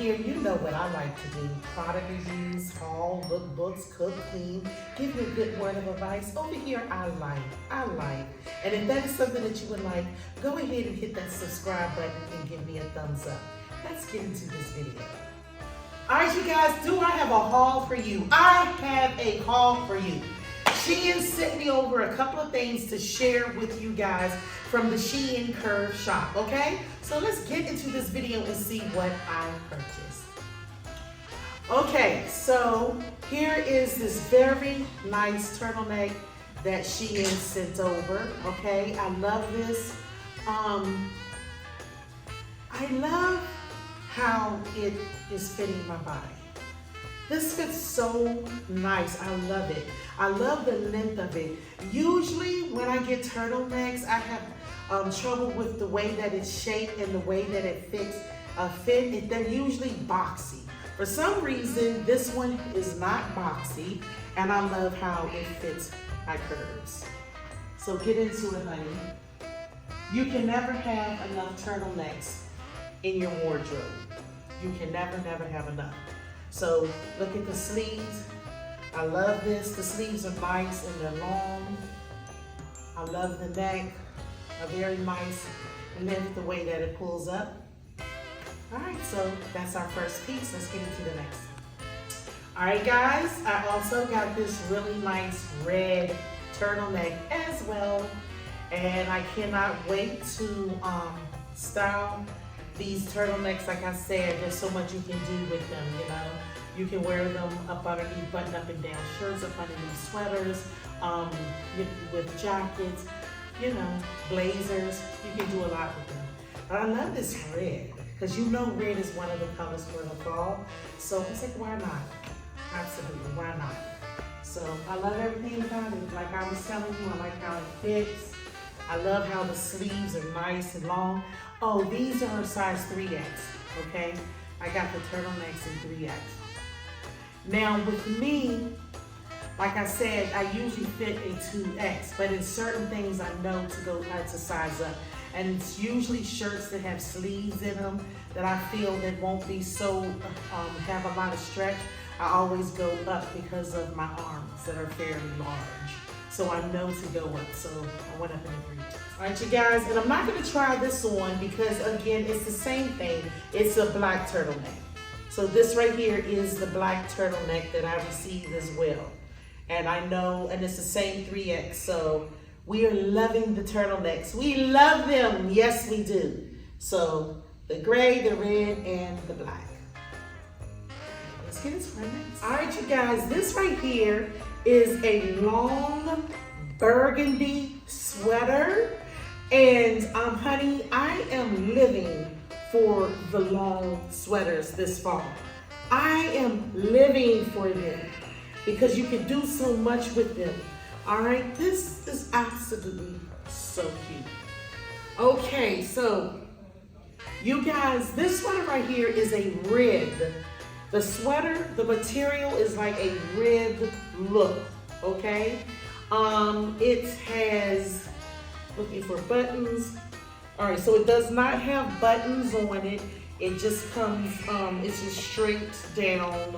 here, you know what I like to do. Product reviews, haul, lookbooks, cook, clean, give you a good word of advice. Over here, I like. And if that is something that you would like, go ahead and hit that subscribe button and give me a thumbs up. Let's get into this video. All right, you guys, do I have a haul for you? I have a haul for you. Shein sent me over a couple of things to share with you guys from the Shein Curve shop, okay? So let's get into this video and see what I purchased. Okay, so here is this very nice turtleneck that Shein sent over, okay? I love this. I love how it is fitting my body. This fits so nice. I love it. I love the length of it. Usually when I get turtlenecks, I have trouble with the way that it's shaped and the way that it fits. They're usually boxy. For some reason, this one is not boxy, and I love how it fits my curves. So get into it, honey. You can never have enough turtlenecks in your wardrobe. You can never have enough. So look at the sleeves. I love this. The sleeves are nice and they're long. I love the neck. A very nice length, the way that it pulls up. All right, so that's our first piece. Let's get into the next. All right, guys, I also got this really nice red turtleneck as well. And I cannot wait to style these turtlenecks. Like I said, there's so much you can do with them, you know. You can wear them up underneath button up and down shirts, up underneath sweaters, with jackets, you know, blazers. You can do a lot with them. But I love this red, because you know red is one of the colors for the fall. So it's like, why not? Absolutely, why not? So I love everything about it. Like I was telling you, I like how it fits. I love how the sleeves are nice and long. Oh, these are a size 3X, okay? I got the turtlenecks in 3X. Now with me, like I said, I usually fit a 2X, but in certain things I know to go to size up. And it's usually shirts that have sleeves in them that I feel that won't be so, have a lot of stretch. I always go up because of my arms that are fairly large. So I know to go up, so I went up in the 3X. All right, you guys, and I'm not gonna try this on because again, it's the same thing. It's a black turtleneck. So this right here is the black turtleneck that I received as well. And I know, and it's the same 3X, so we are loving the turtlenecks. We love them, yes we do. So the gray, the red, and the black. Let's get into my next. All right, you guys, this right here is a long burgundy sweater. And honey, I am living for the long sweaters this fall. I am living for them because you can do so much with them. All right, this is absolutely so cute. Okay, so you guys, this sweater right here is a red. The sweater, the material is like a red look, okay? It has, looking for buttons. All right, so it does not have buttons on it. It just comes, it's just straight down.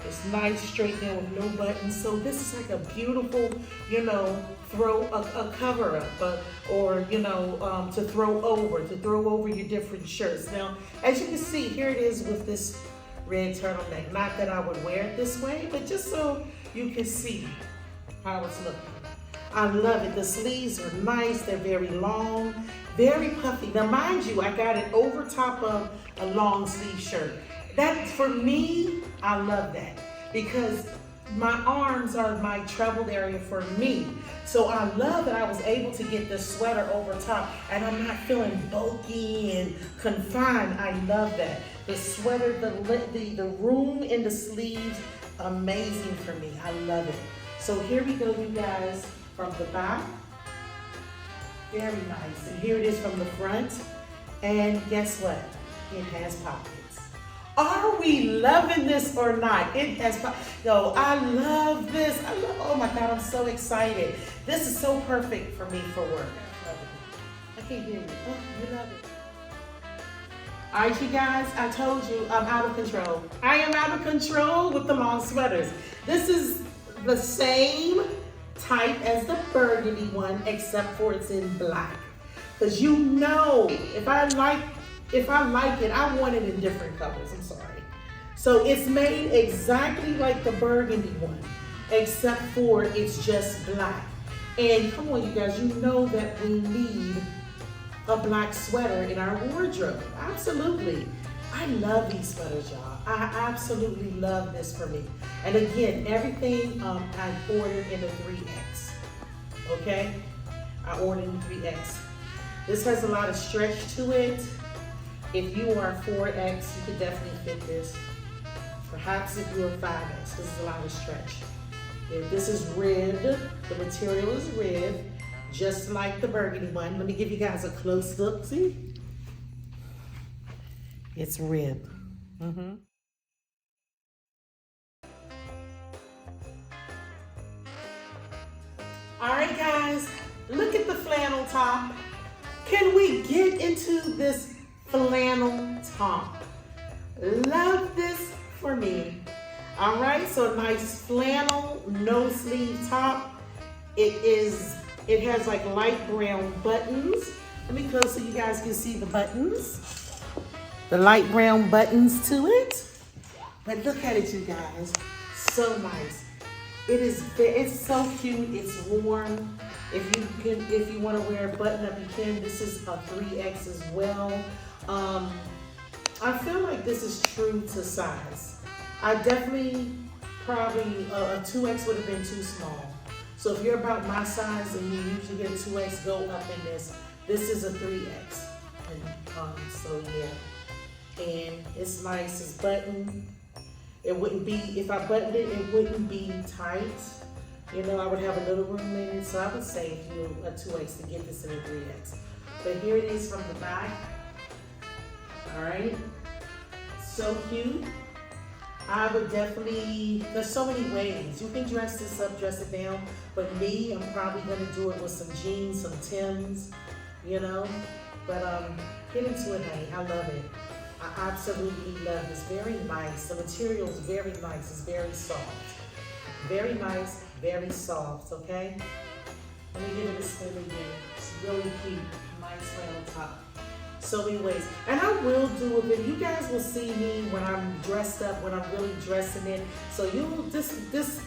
It's nice straight down with no buttons. So this is like a beautiful, you know, throw a cover up, or you know, to throw over your different shirts. Now, as you can see, here it is with this red turtleneck. Not that I would wear it this way, but just so you can see how it's looking. I love it. The sleeves are nice. They're very long, very puffy. Now, mind you, I got it over top of a long sleeve shirt. That, for me, I love that because my arms are my troubled area for me. So I love that I was able to get this sweater over top and I'm not feeling bulky and confined. I love that. The sweater, the room in the sleeves, amazing for me. I love it. So here we go, you guys, from the back. Very nice. And here it is from the front. And guess what? It has pockets. Are we loving this or not? It has pockets. Yo, I love this. Oh my God, I'm so excited. This is so perfect for me for work. I can't hear you. Oh, you love it. All right, you guys, I told you I'm out of control. I am out of control with the long sweaters. This is the same type as the burgundy one, except for it's in black. Because you know, if I like it, I want it in different colors, I'm sorry. So it's made exactly like the burgundy one, except for it's just black. And come on, you guys, you know that we need a black sweater in our wardrobe. Absolutely. I love these sweaters, y'all. I absolutely love this for me. And again, everything I ordered in a 3X. Okay? I ordered in 3X. This has a lot of stretch to it. If you are 4X, you could definitely fit this. Perhaps if you're 5X, this is a lot of stretch. If this is ribbed, the material is ribbed, just like the burgundy one. Let me give you guys a close look, see? It's ribbed. All right, guys, look at the flannel top. Can we get into this flannel top? Love this for me. All right, so nice flannel, no sleeve top. It has like light brown buttons. Let me close so you guys can see the buttons. The light brown buttons to it. But look at it, you guys. So nice. It's so cute. It's warm. If you want to wear a button up, you can. This is a 3X as well. I feel like this is true to size. I definitely probably a 2X would have been too small. So if you're about my size and you usually get a 2X, go up in this. This is a 3X. And, so yeah. And it's nice. It's buttoned. It wouldn't be, if I buttoned it, it wouldn't be tight. You know, I would have a little room in it. So I would say if you're a 2X to get this in a 3X. But here it is from the back. All right. So cute. I would definitely, there's so many ways. You can dress this up, dress it down. But me, I'm probably gonna do it with some jeans, some Tims, you know. But get into it, honey. I love it. I absolutely love it. It's very nice. The material is very nice. It's very soft. Very nice, very soft, okay? Let me give it a spin again. It's really cute. Nice flannel top. So many ways. And I will do a video. You guys will see me when I'm dressed up, when I'm really dressing it. So you will just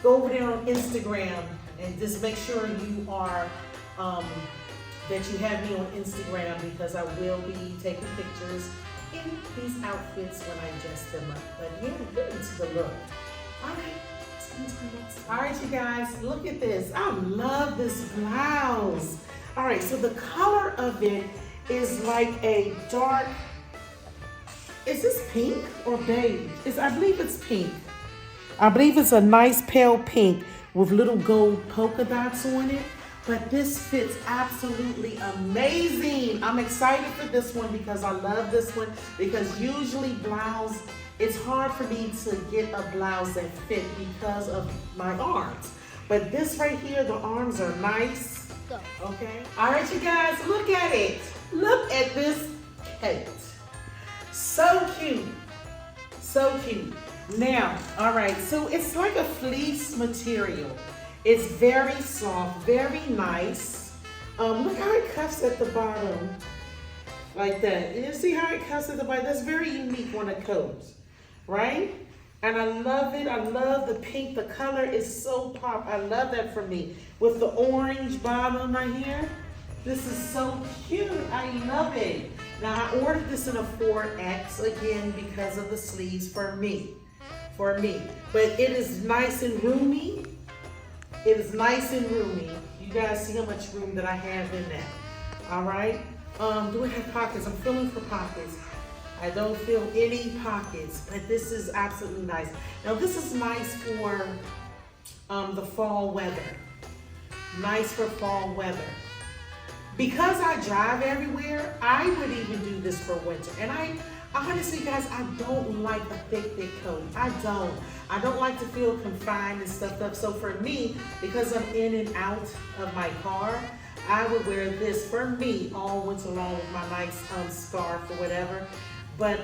go over there on Instagram and just make sure you are, that you have me on Instagram, because I will be taking pictures in these outfits when I dress them up. But yeah, get into the look. All right. All right, you guys, look at this. I love this blouse. All right, so the color of it is like a dark, is this pink or beige? I believe it's pink. I believe it's a nice pale pink with little gold polka dots on it. But this fits absolutely amazing. I'm excited for this one because I love this one, because usually blouse, it's hard for me to get a blouse that fit because of my arms. But this right here, the arms are nice. Okay. All right, you guys, look at it. Look at this coat. So cute. So cute. Now, all right, so it's like a fleece material. It's very soft, very nice. Look how it cuffs at the bottom, like that. You see how it cuffs at the bottom? That's very unique on a coat, right? And I love it. I love the pink. The color is so pop. I love that for me. With the orange bottom right here. This is so cute. I love it. Now I ordered this in a 4X again because of the sleeves for me. But it is nice and roomy. It is nice and roomy. You guys see how much room that I have in that. All right. Do it have pockets? I'm feeling for pockets. I don't feel any pockets, but this is absolutely nice. Now this is nice for the fall weather. Nice for fall weather. Because I drive everywhere, I would even do this for winter. And I honestly, guys, I don't like a thick coat. I don't like to feel confined and stuffed up. So for me, because I'm in and out of my car, I would wear this for me all winter long with my nice scarf or whatever. but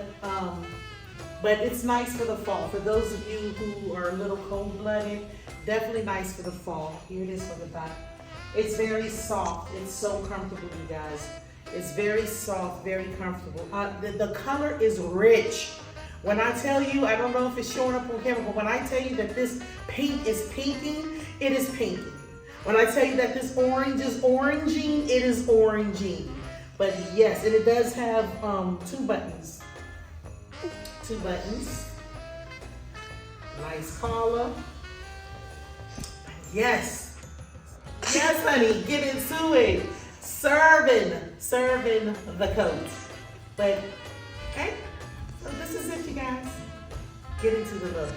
it's nice for the fall. For those of you who are a little cold-blooded, definitely nice for the fall. Here it is for the back. It's very soft. It's so comfortable, you guys. It's very soft, very comfortable. The color is rich. When I tell you, I don't know if it's showing up on camera, but when I tell you that this pink is pinking, it is pinking. When I tell you that this orange is oranging, it is oranging. But yes, and it does have 2 buttons. 2 buttons. Nice collar. Yes. Yes, honey, get into it. Serving the coat. But, okay, so this is it, you guys. Get into the look.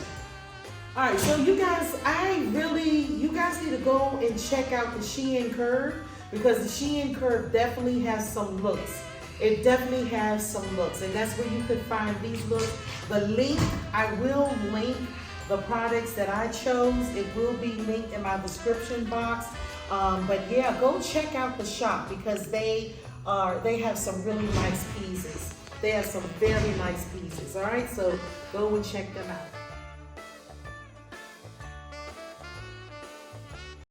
All right, so you guys, you guys need to go and check out the Shein Curve, because the Shein Curve definitely has some looks. It definitely has some looks, and that's where you could find these looks. The link, I will link the products that I chose. It will be linked in my description box. But yeah, go check out the shop, because they have some really nice pieces. They have some very nice pieces. All right, so go and check them out.